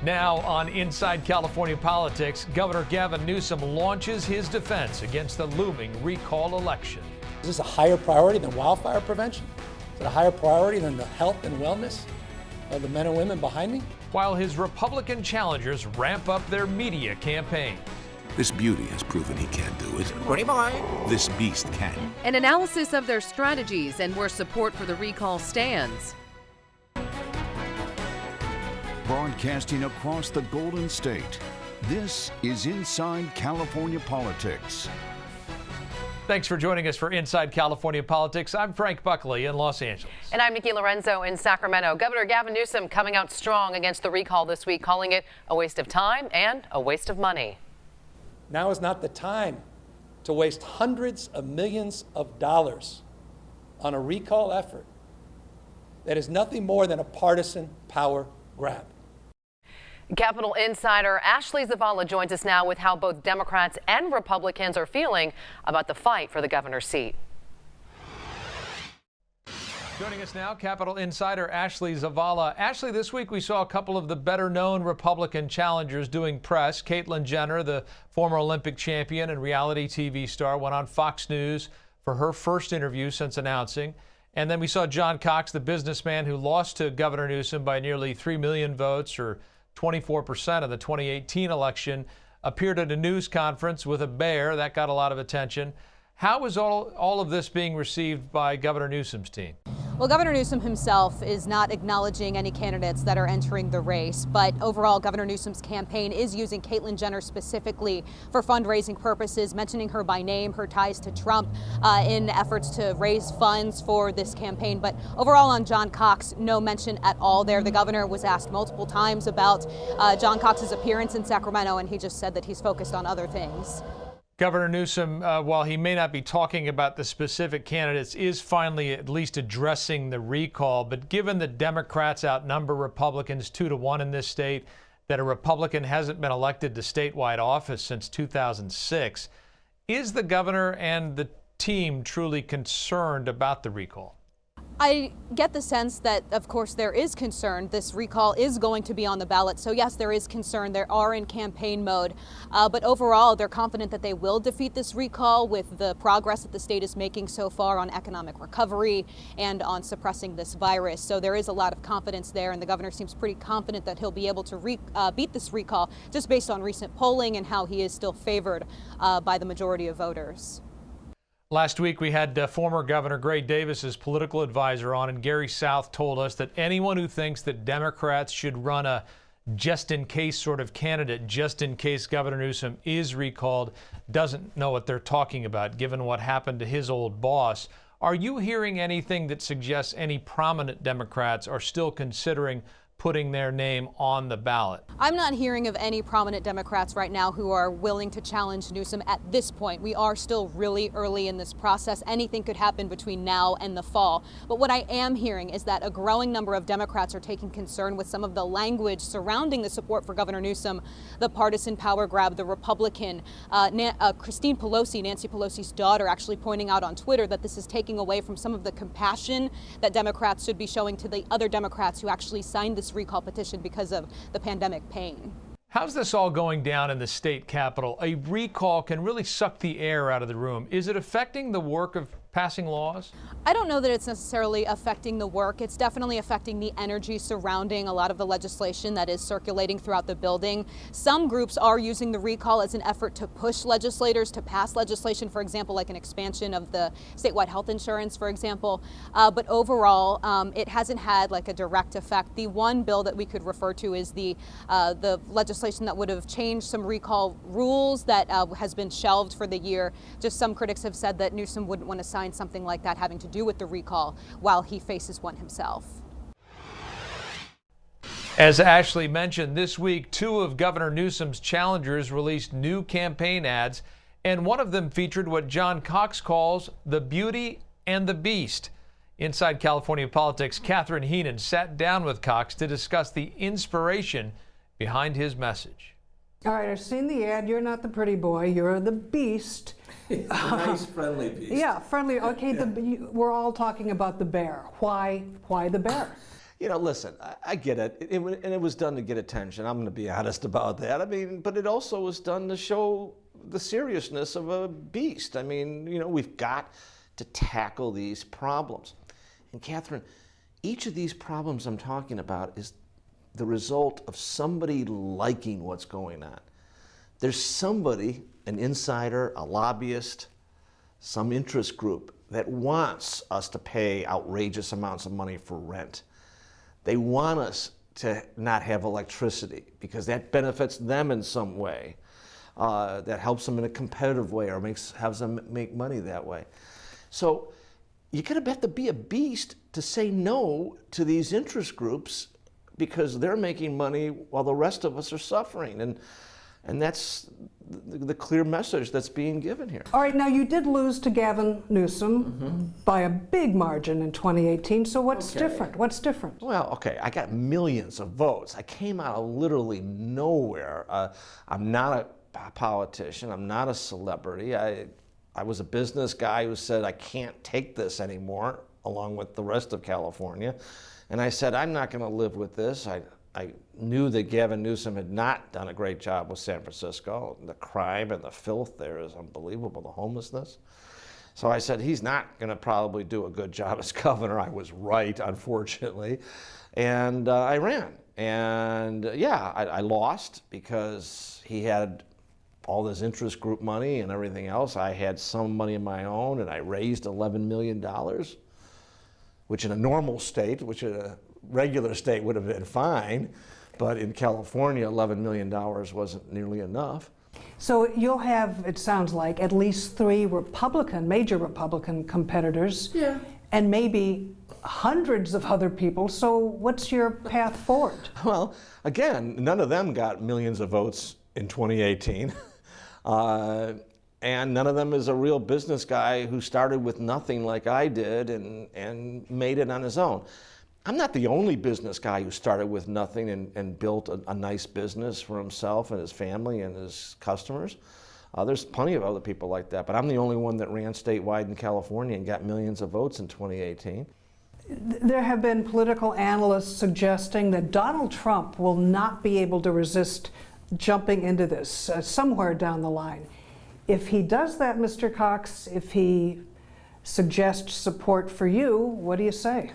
Now on Inside California Politics, Governor Gavin Newsom launches his defense against the looming recall election. Is this a higher priority than wildfire prevention? Is it a higher priority than the health and wellness of the men and women behind me? While his Republican challengers ramp up their media campaign. This beauty has proven he can't do it. Pretty boy. This beast can. An analysis of their strategies and where support for the recall stands. Broadcasting across the Golden State, this is Inside California Politics. Thanks for joining us for Inside California Politics. I'm Frank Buckley in Los Angeles. And I'm Nikki Lorenzo in Sacramento. Governor Gavin Newsom coming out strong against the recall this week, calling it a waste of time and a waste of money. Now is not the time to waste hundreds of millions of dollars on a recall effort that is nothing more than a partisan power grab. Capitol insider Ashley Zavala joins us now with how both Democrats and Republicans are feeling about the fight for the governor's seat. Joining us now, Capitol insider Ashley Zavala. Ashley, this week we saw a couple of the better-known Republican challengers doing press. Caitlyn Jenner, the former Olympic champion and reality TV star, went on Fox News for her first interview since announcing. And then we saw John Cox, the businessman who lost to Governor Newsom by nearly 3 million votes, or 24% of the 2018 election, appeared at a news conference with a bear. That got a lot of attention. How is all of this being received by Governor Newsom's team? Well, Governor Newsom himself is not acknowledging any candidates that are entering the race, but overall, Governor Newsom's campaign is using Caitlyn Jenner specifically for fundraising purposes, mentioning her by name, her ties to Trump in efforts to raise funds for this campaign. But overall on John Cox, no mention at all there. The governor was asked multiple times about John Cox's appearance in Sacramento, and he just said that he's focused on other things. Governor Newsom, while he may not be talking about the specific candidates, is finally at least addressing the recall. But given that Democrats outnumber Republicans 2-1 in this state, that a Republican hasn't been elected to statewide office since 2006, is the governor and the team truly concerned about the recall? I get the sense that, of course, there is concern. This recall is going to be on the ballot. So, yes, there is concern. They are in campaign mode. But overall, they're confident that they will defeat this recall with the progress that the state is making so far on economic recovery and on suppressing this virus. So there is a lot of confidence there. And the governor seems pretty confident that he'll be able to beat this recall just based on recent polling and how he is still favored by the majority of voters. Last week, we had former Governor Gray Davis's political advisor on, and Gary South told us that anyone who thinks that Democrats should run a just-in-case sort of candidate, just in case Governor Newsom is recalled, doesn't know what they're talking about, given what happened to his old boss. Are you hearing anything that suggests any prominent Democrats are still considering putting their name on the ballot? I'm not hearing of any prominent Democrats right now who are willing to challenge Newsom at this point. We are still really early in this process. Anything could happen between now and the fall. But what I am hearing is that a growing number of Democrats are taking concern with some of the language surrounding the support for Governor Newsom, the partisan power grab, the Republican. Christine Pelosi, Nancy Pelosi's daughter, actually pointing out on Twitter that this is taking away from some of the compassion that Democrats should be showing to the other Democrats who actually signed this recall petition because of the pandemic pain. How's this all going down in the state capitol? A recall can really suck the air out of the room. Is it affecting the work of passing laws? I don't know that it's necessarily affecting the work. It's definitely affecting the energy surrounding a lot of the legislation that is circulating throughout the building. Some groups are using the recall as an effort to push legislators to pass legislation, for example, like an expansion of the statewide health insurance, for example. But overall, it hasn't had like a direct effect. The one bill that we could refer to is the legislation that would have changed some recall rules that has been shelved for the year. Just some critics have said that Newsom wouldn't want to sign something like that having to do with the recall while he faces one himself. As Ashley mentioned, this week, 2 of Governor Newsom's challengers released new campaign ads, and one of them featured what John Cox calls the beauty and the beast. Inside California Politics, Catherine Heenan sat down with Cox to discuss the inspiration behind his message. All right, I've seen the ad. You're not the pretty boy. You're the beast. A nice, friendly beast. Yeah, friendly. Okay, we're all talking about the bear. Why the bear? Listen, I get it. And it was done to get attention. I'm going to be honest about that. I mean, but it also was done to show the seriousness of a beast. I mean, we've got to tackle these problems. And Catherine, each of these problems I'm talking about is the result of somebody liking what's going on. There's somebody, an insider, a lobbyist, some interest group that wants us to pay outrageous amounts of money for rent. They want us to not have electricity because that benefits them in some way. That helps them in a competitive way or has them make money that way. So you gotta have to be a beast to say no to these interest groups because they're making money while the rest of us are suffering. And that's the clear message that's being given here. All right, now you did lose to Gavin Newsom by a big margin in 2018, so what's different? What's different? Well, okay, I got millions of votes. I came out of literally nowhere. I'm not a politician. I'm not a celebrity. I was a business guy who said, I can't take this anymore, along with the rest of California. And I said, I'm not going to live with this. I knew that Gavin Newsom had not done a great job with San Francisco. The crime and the filth there is unbelievable, the homelessness. So I said, he's not going to probably do a good job as governor. I was right, unfortunately. And I ran. And I lost because he had all this interest group money and everything else. I had some money of my own, and I raised $11 million, which in a normal state, which in a regular state would have been fine, but in California, $11 million wasn't nearly enough. So you'll have, it sounds like, at least 3 major Republican competitors, and maybe hundreds of other people. So what's your path forward? Well, again, none of them got millions of votes in 2018. And none of them is a real business guy who started with nothing like I did and made it on his own. I'm not the only business guy who started with nothing and built a nice business for himself and his family and his customers. There's plenty of other people like that, but I'm the only one that ran statewide in California and got millions of votes in 2018. There have been political analysts suggesting that Donald Trump will not be able to resist jumping into this somewhere down the line. If he does that, Mr. Cox, if he suggests support for you, what do you say?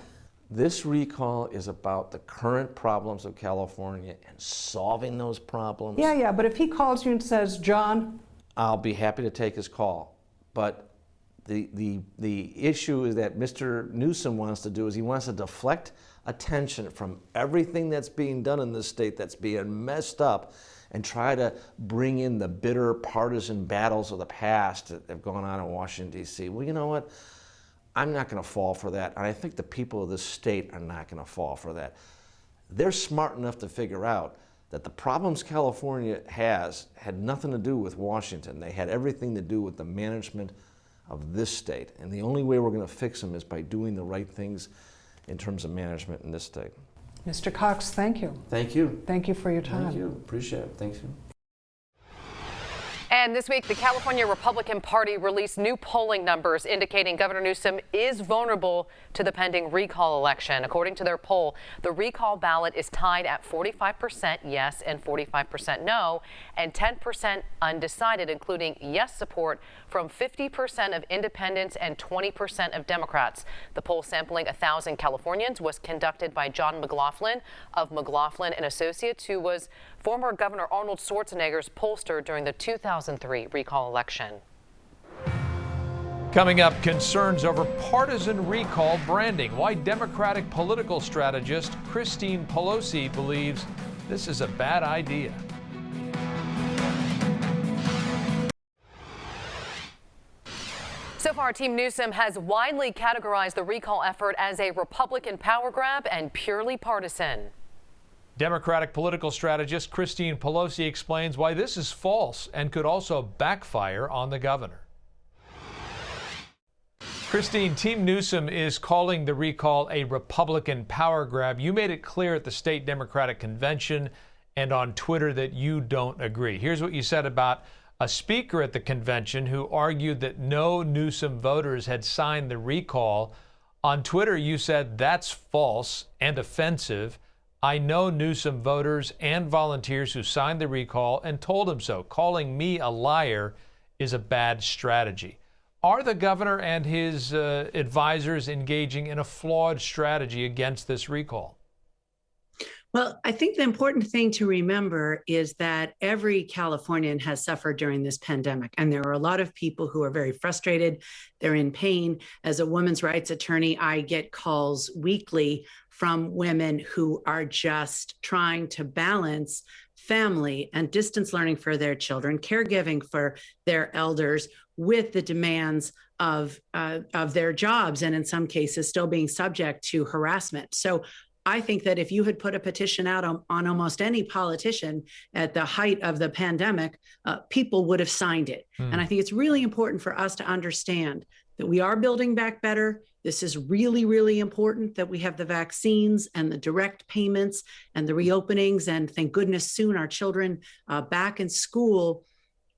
This recall is about the current problems of California and solving those problems. Yeah, but if he calls you and says, John, I'll be happy to take his call. But the issue is that Mr. Newsom wants to do is he wants to deflect attention from everything that's being done in this state that's being messed up and try to bring in the bitter partisan battles of the past that have gone on in Washington, D.C. Well, you know what? I'm not going to fall for that, and I think the people of this state are not going to fall for that. They're smart enough to figure out that the problems California has had nothing to do with Washington. They had everything to do with the management of this state, and the only way we're going to fix them is by doing the right things in terms of management in this state. Mr. Cox, thank you. Thank you. Thank you for your time. Thank you. Appreciate it. Thank you. And this week, the California Republican Party released new polling numbers indicating Governor Newsom is vulnerable to the pending recall election. According to their poll, the recall ballot is tied at 45% yes and 45% no, and 10% undecided, including yes support from 50% of independents and 20% of Democrats. The poll sampling 1,000 Californians was conducted by John McLaughlin of McLaughlin & Associates, who was former Governor Arnold Schwarzenegger's pollster during the 2003 recall election. Coming up, concerns over partisan recall branding. Why Democratic political strategist Christine Pelosi believes this is a bad idea. So far, Team Newsom has widely categorized the recall effort as a Republican power grab and purely partisan. Democratic political strategist Christine Pelosi explains why this is false and could also backfire on the governor. Christine, Team Newsom is calling the recall a Republican power grab. You made it clear at the state Democratic convention and on Twitter that you don't agree. Here's what you said about a speaker at the convention who argued that no Newsom voters had signed the recall On Twitter, you said that's false and offensive. I know Newsom voters and volunteers who signed the recall and told him so. Calling me a liar is a bad strategy. Are the governor and his advisors engaging in a flawed strategy against this recall? Well, I think the important thing to remember is that every Californian has suffered during this pandemic, and there are a lot of people who are very frustrated. They're in pain. As a women's rights attorney, I get calls weekly from women who are just trying to balance family and distance learning for their children, caregiving for their elders, with the demands of their jobs, and in some cases still being subject to harassment. So I think that if you had put a petition out on almost any politician at the height of the pandemic, people would have signed it. And I think it's really important for us to understand that we are building back better. This is really, really important that we have the vaccines and the direct payments and the reopenings, and thank goodness soon our children back in school.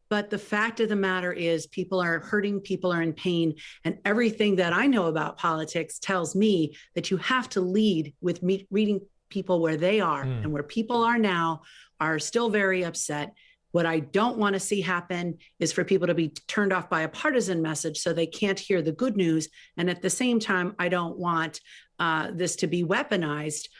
But the fact of the matter is people are hurting, people are in pain, and everything that I know about politics tells me that you have to lead with reading people where they are, and where people are now are still very upset. What I don't want to see happen is for people to be turned off by a partisan message so they can't hear the good news. And at the same time, I don't want this to be weaponized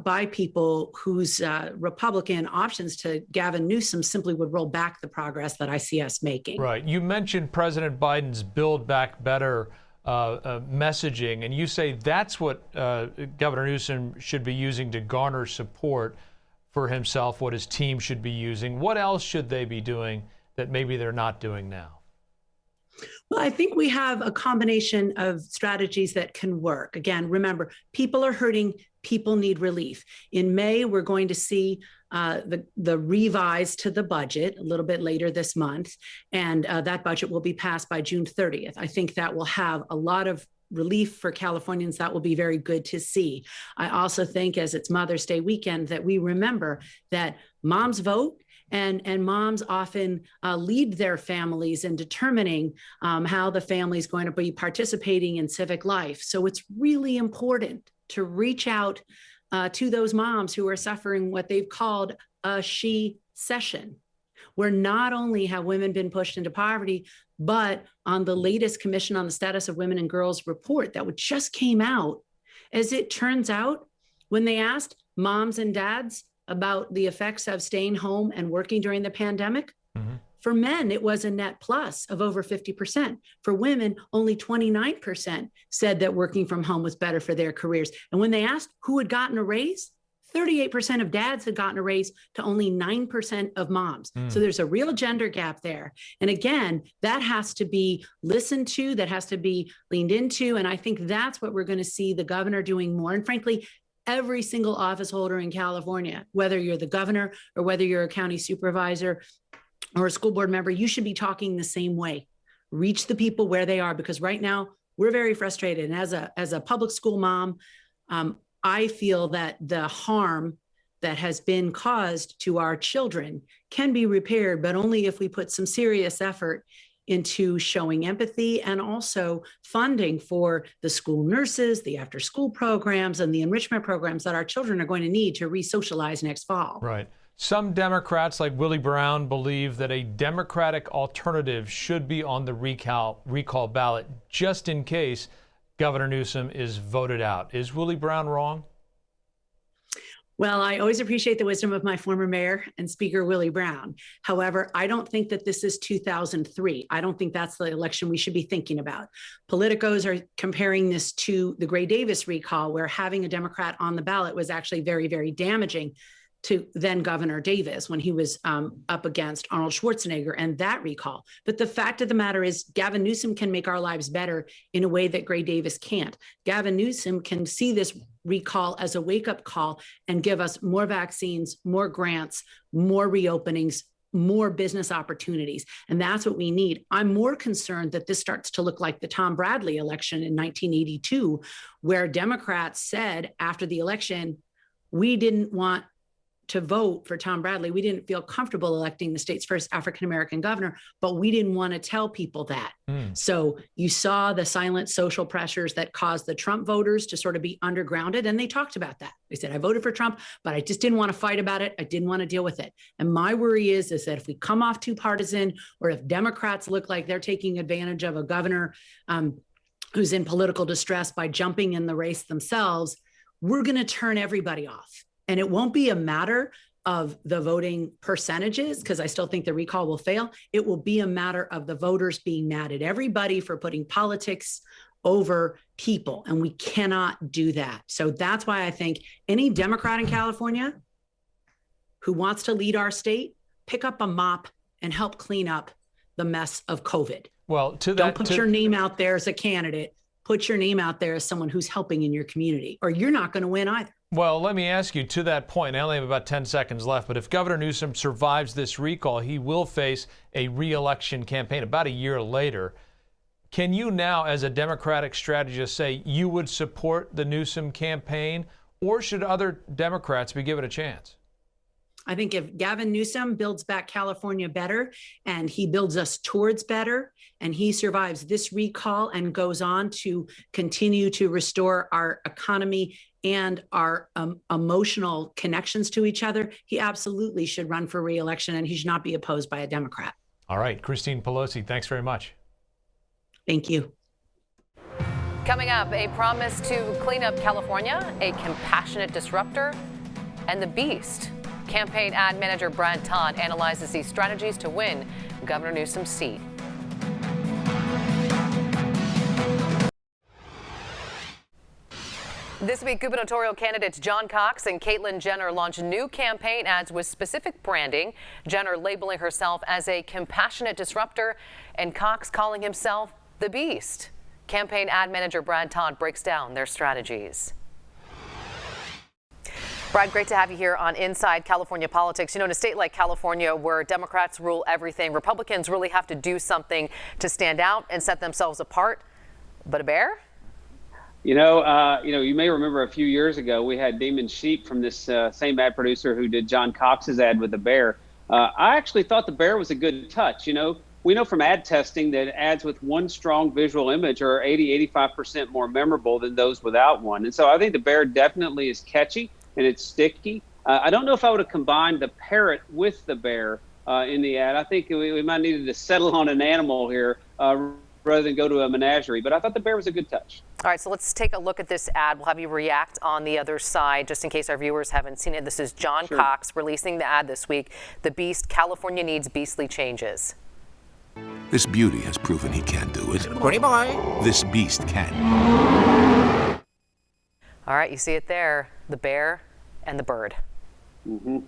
by people whose Republican options to Gavin Newsom simply would roll back the progress that I see us making. Right. You mentioned President Biden's Build Back Better messaging, and you say that's what Governor Newsom should be using to garner support for himself, what his team should be using. What else should they be doing that maybe they're not doing now? Well, I think we have a combination of strategies that can work. Again, remember, people are hurting, people need relief. In May, we're going to see the revise to the budget a little bit later this month, and that budget will be passed by June 30th. I think that will have a lot of relief for Californians. That will be very good to see. I also think, as it's Mother's Day weekend, that we remember that moms vote, and moms often lead their families in determining how the family is going to be participating in civic life. So it's really important to reach out to those moms who are suffering what they've called a she session, where not only have women been pushed into poverty, but on the latest Commission on the Status of Women and Girls report that just came out, as it turns out, when they asked moms and dads about the effects of staying home and working during the pandemic, for men, it was a net plus of over 50%. For women, only 29% said that working from home was better for their careers. And when they asked who had gotten a raise, 38% of dads had gotten a raise to only 9% of moms. So there's a real gender gap there. And again, that has to be listened to, that has to be leaned into. And I think that's what we're going to see the governor doing more. And frankly, every single office holder in California, whether you're the governor or whether you're a county supervisor or a school board member, you should be talking the same way. Reach the people where they are, because right now we're very frustrated. And as a public school mom, I feel that the harm that has been caused to our children can be repaired, but only if we put some serious effort into showing empathy and also funding for the school nurses, the after-school programs, and the enrichment programs that our children are going to need to re-socialize next fall. Right. Some Democrats, like Willie Brown, believe that a Democratic alternative should be on the recall ballot just in case Governor Newsom is voted out. Is Willie Brown wrong? Well, I always appreciate the wisdom of my former mayor and speaker, Willie Brown. However, I don't think that this is 2003. I don't think that's the election we should be thinking about. Politicos are comparing this to the Gray Davis recall, where having a Democrat on the ballot was actually very, very damaging to then Governor Davis when he was up against Arnold Schwarzenegger and that recall. But the fact of the matter is, Gavin Newsom can make our lives better in a way that Gray Davis can't. Gavin Newsom can see this recall as a wake-up call and give us more vaccines, more grants, more reopenings, more business opportunities. And that's what we need. I'm more concerned that this starts to look like the Tom Bradley election in 1982, where Democrats said after the election, we didn't want to vote for Tom Bradley. We didn't feel comfortable electing the state's first African-American governor, but we didn't want to tell people that. So you saw the silent social pressures that caused the Trump voters to sort of be undergrounded. And they talked about that. They said, I voted for Trump, but I just didn't want to fight about it. I didn't want to deal with it. And my worry is that if we come off too partisan, or if Democrats look like they're taking advantage of a governor who's in political distress by jumping in the race themselves, we're going to turn everybody off. And it won't be a matter of the voting percentages, because I still think the recall will fail. It will be a matter of the voters being mad at everybody for putting politics over people. And we cannot do that. So that's why I think any Democrat in California who wants to lead our state, pick up a mop and help clean up the mess of COVID. Well, don't put your name out there as a candidate. Put your name out there as someone who's helping in your community, or you're not going to win either. Well, let me ask you to that point. I only have about 10 seconds left, but if Governor Newsom survives this recall, he will face a re-election campaign about a year later. Can you now, as a Democratic strategist, say you would support the Newsom campaign, or should other Democrats be given a chance? I think if Gavin Newsom builds back California better, and he builds us towards better, and he survives this recall and goes on to continue to restore our economy and our emotional connections to each other, he absolutely should run for re-election, and he should not be opposed by a Democrat. All right, Christine Pelosi, thanks very much. Thank you. Coming up, a promise to clean up California, a compassionate disruptor, and the beast. Campaign ad manager Brad Todd analyzes these strategies to win Governor Newsom's seat. This week, gubernatorial candidates John Cox and Caitlyn Jenner launched new campaign ads with specific branding. Jenner labeling herself as a compassionate disruptor, and Cox calling himself the beast. Campaign ad manager Brad Todd breaks down their strategies. Brad, great to have you here on Inside California Politics. You know, in a state like California where Democrats rule everything, Republicans really have to do something to stand out and set themselves apart. But a bear? You may remember a few years ago we had Demon Sheep from this same ad producer who did John Cox's ad with the bear. I actually thought the bear was a good touch. You know, we know from ad testing that ads with one strong visual image are 85% more memorable than those without one. And so I think the bear definitely is catchy and it's sticky. I don't know if I would have combined the parrot with the bear in the ad. I think we might need to settle on an animal here rather than go to a menagerie. But I thought the bear was a good touch. All right, so let's take a look at this ad. We'll have you react on the other side, just in case our viewers haven't seen it. This is John Cox releasing the ad this week. The Beast, California needs beastly changes. This beauty has proven he can do it. Pretty boy. This beast can. All right, you see it there, the bear and the bird. Mm-hmm.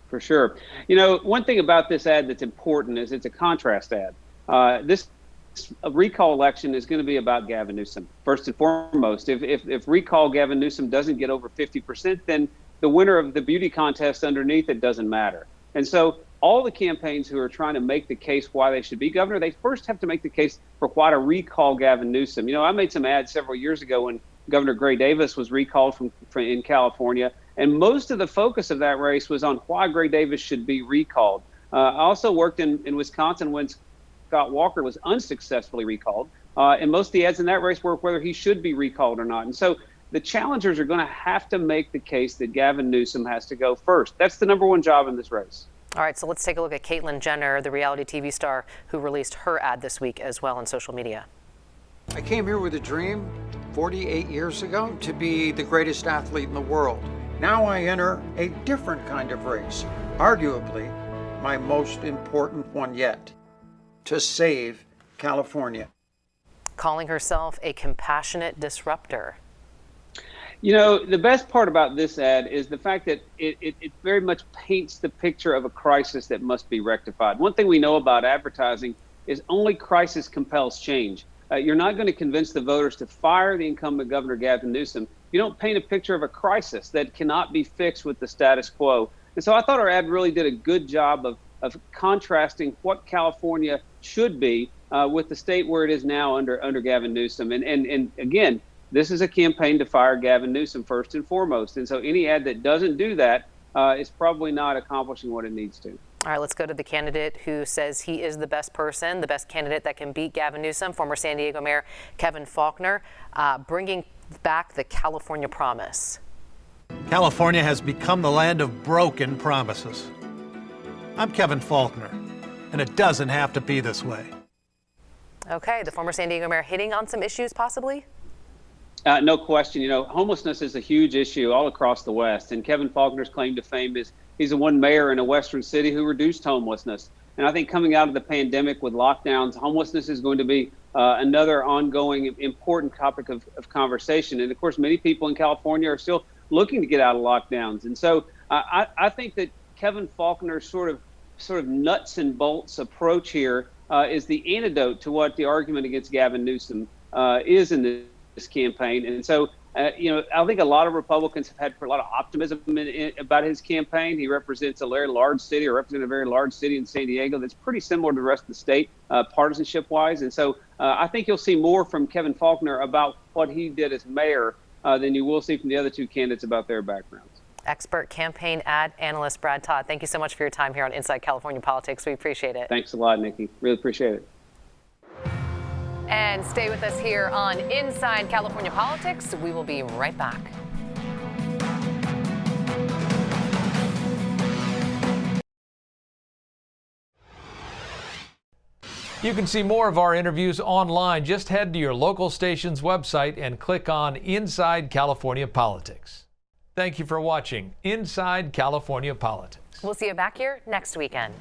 For sure. You know, one thing about this ad that's important is it's a contrast ad. This recall election is going to be about Gavin Newsom, first and foremost. If recall Gavin Newsom doesn't get over 50%, then the winner of the beauty contest underneath it doesn't matter. And so all the campaigns who are trying to make the case why they should be governor, they first have to make the case for why to recall Gavin Newsom. You know, I made some ads several years ago when Governor Gray Davis was recalled from in California, and most of the focus of that race was on why Gray Davis should be recalled. I also worked in Wisconsin when Scott Walker was unsuccessfully recalled, and most of the ads in that race were whether he should be recalled or not. And so the challengers are going to have to make the case that Gavin Newsom has to go first. That's the number one job in this race. All right, so let's take a look at Caitlyn Jenner, the reality TV star who released her ad this week as well on social media. I came here with a dream 48 years ago to be the greatest athlete in the world. Now I enter a different kind of race, arguably my most important one yet, to save California. Calling herself a compassionate disruptor. You know, the best part about this ad is the fact that it very much paints the picture of a crisis that must be rectified. One thing we know about advertising is only crisis compels change. You're not going to convince the voters to fire the incumbent Governor Gavin Newsom. You don't paint a picture of a crisis that cannot be fixed with the status quo. And so I thought our ad really did a good job of contrasting what California should be with the state where it is now under Gavin Newsom. And again, this is a campaign to fire Gavin Newsom first and foremost. And so any ad that doesn't do that is probably not accomplishing what it needs to. All right, let's go to the candidate who says he is the best person, the best candidate that can beat Gavin Newsom, former San Diego Mayor Kevin Faulconer, bringing back the California promise. California has become the land of broken promises. I'm Kevin Faulconer, and it doesn't have to be this way. Okay, the former San Diego mayor hitting on some issues possibly? No question. You know, homelessness is a huge issue all across the West, and Kevin Faulconer's claim to fame is he's the one mayor in a Western city who reduced homelessness. And I think coming out of the pandemic with lockdowns, homelessness is going to be another ongoing important topic of conversation. And of course, many people in California are still looking to get out of lockdowns. And so I think that Kevin Faulconer's sort of nuts and bolts approach here is the antidote to what the argument against Gavin Newsom is in this campaign. And so, you know, I think a lot of Republicans have had a lot of optimism about his campaign. He represents a very large city, or represents a very large city in San Diego that's pretty similar to the rest of the state, partisanship-wise. And so I think you'll see more from Kevin Faulconer about what he did as mayor than you will see from the other two candidates about their backgrounds. Expert campaign ad analyst Brad Todd, thank you so much for your time here on Inside California Politics. We appreciate it. Thanks a lot, Nikki. Really appreciate it. And stay with us here on Inside California Politics. We will be right back. You can see more of our interviews online. Just head to your local station's website and click on Inside California Politics. Thank you for watching Inside California Politics. We'll see you back here next weekend.